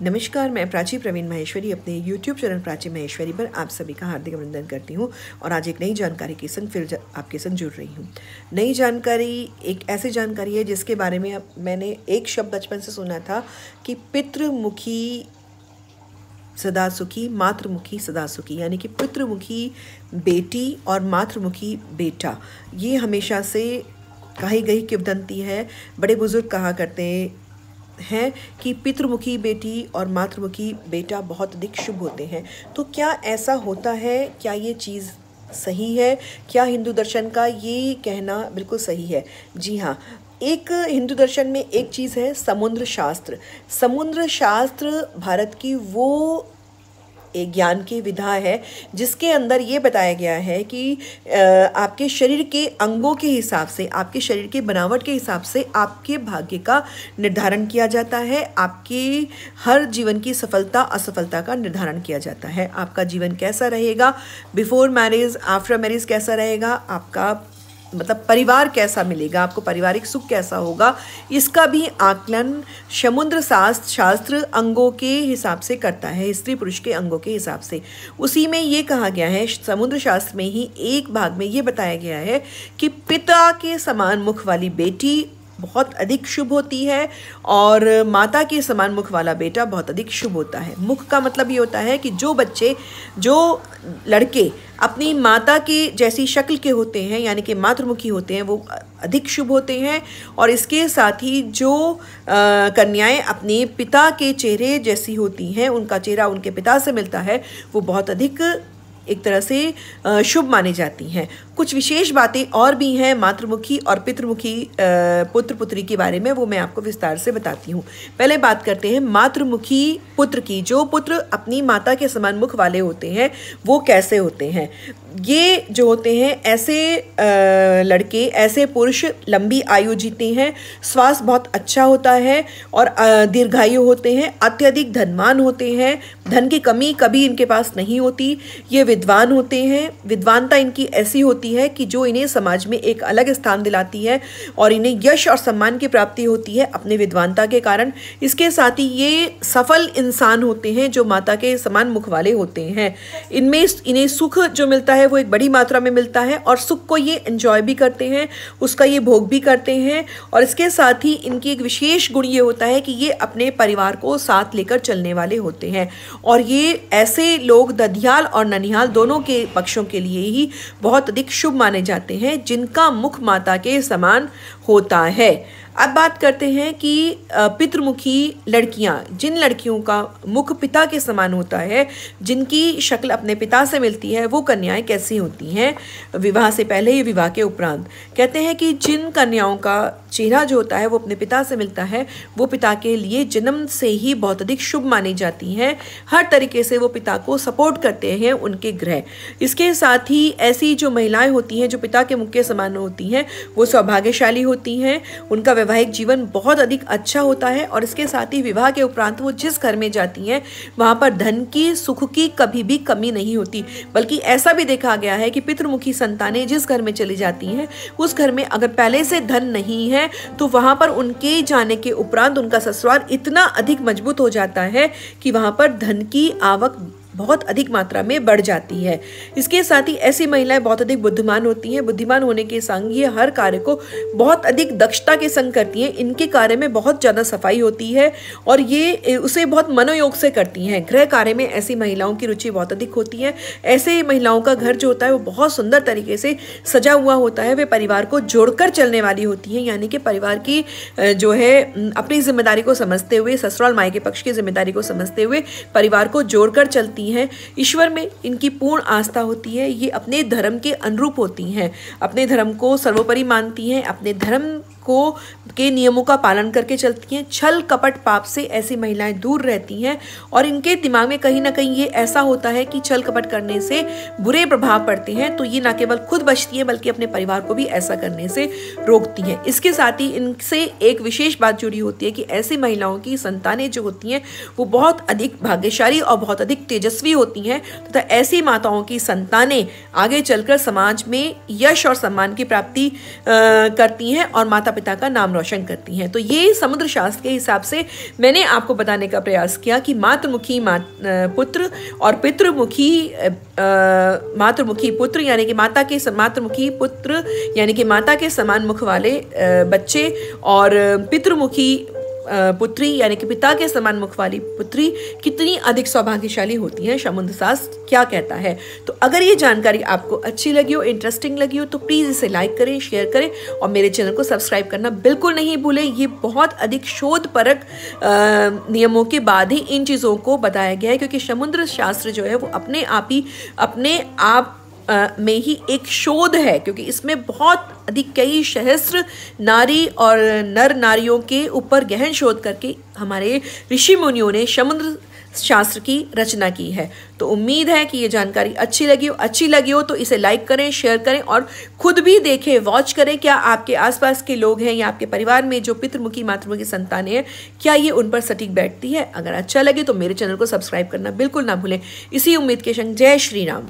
नमस्कार, मैं प्राची प्रवीण माहेश्वरी अपने YouTube चैनल प्राची माहेश्वरी पर आप सभी का हार्दिक अभिनंदन करती हूँ और आज एक नई जानकारी के संग फिर आपके संग जुड़ रही हूँ। नई जानकारी एक ऐसी जानकारी है जिसके बारे में मैंने एक शब्द बचपन से सुना था कि पितृमुखी सदा सुखी, मातृमुखी सदा सुखी, यानी कि पितृमुखी बेटी और मातृमुखी बेटा। ये हमेशा से कही गई किंवदंती है। बड़े बुजुर्ग कहा करते हैं कि पितृमुखी बेटी और मातृमुखी बेटा बहुत अधिक शुभ होते हैं। तो क्या ऐसा होता है? क्या ये चीज़ सही है? क्या हिंदू दर्शन का ये कहना बिल्कुल सही है? जी हाँ, एक हिंदू दर्शन में एक चीज़ है समुद्र शास्त्र। समुद्र शास्त्र भारत की वो एक ज्ञान की विधा है जिसके अंदर ये बताया गया है कि आपके शरीर के अंगों के हिसाब से, आपके शरीर के बनावट के हिसाब से आपके भाग्य का निर्धारण किया जाता है। आपके हर जीवन की सफलता असफलता का निर्धारण किया जाता है। आपका जीवन कैसा रहेगा, बिफोर मैरिज, आफ्टर मैरिज कैसा रहेगा, आपका मतलब परिवार कैसा मिलेगा, आपको पारिवारिक सुख कैसा होगा, इसका भी आकलन समुद्र शास्त्र अंगों के हिसाब से करता है, स्त्री पुरुष के अंगों के हिसाब से। उसी में ये कहा गया है, समुद्र शास्त्र में ही एक भाग में ये बताया गया है कि पिता के समान मुख वाली बेटी बहुत अधिक शुभ होती है और माता के समान मुख वाला बेटा बहुत अधिक शुभ होता है। मुख का मतलब ये होता है कि जो लड़के अपनी माता के जैसी शक्ल के होते हैं, यानी कि मातृमुखी होते हैं, वो अधिक शुभ होते हैं। और इसके साथ ही जो कन्याएं अपने पिता के चेहरे जैसी होती हैं, उनका चेहरा उनके पिता से मिलता है, वो बहुत अधिक एक तरह से शुभ मानी जाती हैं। कुछ विशेष बातें और भी हैं मातृमुखी और पितृमुखी पुत्र पुत्री के बारे में, वो मैं आपको विस्तार से बताती हूँ। पहले बात करते हैं मातृमुखी पुत्र की। जो पुत्र अपनी माता के समान मुख वाले होते हैं वो कैसे होते हैं? ये जो होते हैं ऐसे लड़के, ऐसे पुरुष लंबी आयु जीते हैं, स्वास्थ्य बहुत अच्छा होता है और दीर्घायु होते हैं, अत्यधिक धनवान होते हैं, धन की कमी कभी इनके पास नहीं होती। ये विद्वान होते हैं। विद्वानता इनकी ऐसी होती है कि जो इन्हें समाज में एक अलग स्थान दिलाती है और इन्हें यश और सम्मान की प्राप्ति होती है अपने विद्वानता के कारण। इसके साथ ही ये सफल इंसान होते हैं जो माता के समान मुख वाले होते हैं। इन्हें सुख जो मिलता है वो एक बड़ी मात्रा में मिलता है और सुख को ये एंजॉय भी करते हैं, उसका ये भोग भी करते हैं। और इसके साथ ही इनकी एक विशेष गुण ये होता है कि ये अपने परिवार को साथ लेकर चलने वाले होते हैं। और ये ऐसे लोग दधियाल और ननिहाल दोनों के पक्षों के लिए ही बहुत अधिक शुभ माने जाते हैं जिनका मुख माता के समान होता है। अब बात करते हैं कि पितृमुखी लड़कियां, जिन लड़कियों का मुख पिता के समान होता है, जिनकी शक्ल अपने पिता से मिलती है, वो कन्याएं कैसी होती हैं विवाह से पहले या विवाह के उपरांत? कहते हैं कि जिन कन्याओं का चेहरा जो होता है वो अपने पिता से मिलता है, वो पिता के लिए जन्म से ही बहुत अधिक शुभ मानी जाती हैं। हर तरीके से वो पिता को सपोर्ट करते हैं उनके ग्रह। इसके साथ ही ऐसी जो महिलाएं होती हैं जो पिता के मुख के समान होती हैं, वो सौभाग्यशाली होती हैं, उनका वैवाहिक जीवन बहुत अधिक अच्छा होता है। और इसके साथ ही विवाह के उपरांत वो जिस घर में जाती हैं वहाँ पर धन की, सुख की कभी भी कमी नहीं होती। बल्कि ऐसा भी देखा गया है कि पितृमुखी संतानें जिस घर में चली जाती हैं, उस घर में अगर पहले से धन नहीं है तो वहां पर उनके जाने के उपरांत उनका ससुराल इतना अधिक मजबूत हो जाता है कि वहां पर धन की आवक बहुत अधिक मात्रा में बढ़ जाती है। इसके साथ ही ऐसी महिलाएं बहुत अधिक बुद्धिमान होती हैं। बुद्धिमान होने के संग ये हर कार्य को बहुत अधिक दक्षता के संग करती हैं। इनके कार्य में बहुत ज़्यादा सफाई होती है और ये उसे बहुत मनोयोग से करती हैं। गृह कार्य में ऐसी महिलाओं की रुचि बहुत अधिक होती है। ऐसे महिलाओं का घर जो होता है वो बहुत सुंदर तरीके से सजा हुआ होता है। वे परिवार को जोड़कर चलने वाली होती हैं, यानी कि परिवार की जो है अपनी जिम्मेदारी को समझते हुए, ससुराल माई के पक्ष की जिम्मेदारी को समझते हुए परिवार को जोड़कर चलती हैं। ईश्वर में इनकी पूर्ण आस्था होती है। ये अपने धर्म के अनुरूप होती हैं, अपने धर्म को सर्वोपरि मानती हैं, अपने धर्म के नियमों का पालन करके चलती हैं। छल कपट पाप से ऐसी महिलाएं दूर रहती हैं और इनके दिमाग में कहीं ना कहीं ये ऐसा होता है कि छल कपट करने से बुरे प्रभाव पड़ते हैं। तो ये ना केवल खुद बचती हैं बल्कि अपने परिवार को भी ऐसा करने से रोकती हैं। इसके साथ ही इनसे एक विशेष बात जुड़ी होती है कि ऐसी महिलाओं की संतानें जो होती हैं वो बहुत अधिक भाग्यशाली और बहुत अधिक तेजस्वी होती हैं तथा ऐसी माताओं की संतानें आगे चलकर समाज में यश और सम्मान की प्राप्ति करती हैं और माता पिता का नाम रोशन करती हैं। तो ये समुद्र शास्त्र के हिसाब से मैंने आपको बताने का प्रयास किया कि मातृमुखी पुत्र और पितृमुखी मातृमुखी पुत्र यानी कि मातृमुखी पुत्र यानी कि माता के समान मुख वाले बच्चे और पितृमुखी पुत्री यानी कि पिता के समान मुख वाली पुत्री कितनी अधिक सौभाग्यशाली होती है, समुद्र शास्त्र क्या कहता है। तो अगर ये जानकारी आपको अच्छी लगी हो, इंटरेस्टिंग लगी हो, तो प्लीज़ इसे लाइक करें, शेयर करें और मेरे चैनल को सब्सक्राइब करना बिल्कुल नहीं भूलें। ये बहुत अधिक शोधपरक नियमों के बाद ही इन चीज़ों को बताया गया है, क्योंकि समुद्र शास्त्र जो है वो अपने आप में ही एक शोध है, क्योंकि इसमें बहुत अधिक कई सहस्त्र नारी और नर नारियों के ऊपर गहन शोध करके हमारे ऋषि मुनियों ने समुद्र शास्त्र की रचना की है। तो उम्मीद है कि ये जानकारी अच्छी लगी हो तो इसे लाइक करें, शेयर करें और खुद भी देखें, वॉच करें क्या आपके आसपास के लोग हैं या आपके परिवार में जो पितृमुखी मातृमुखी संतानें हैं, क्या ये उन पर सटीक बैठती है। अगर अच्छा लगे तो मेरे चैनल को सब्सक्राइब करना बिल्कुल ना भूलें। इसी उम्मीद के संग जय श्री राम।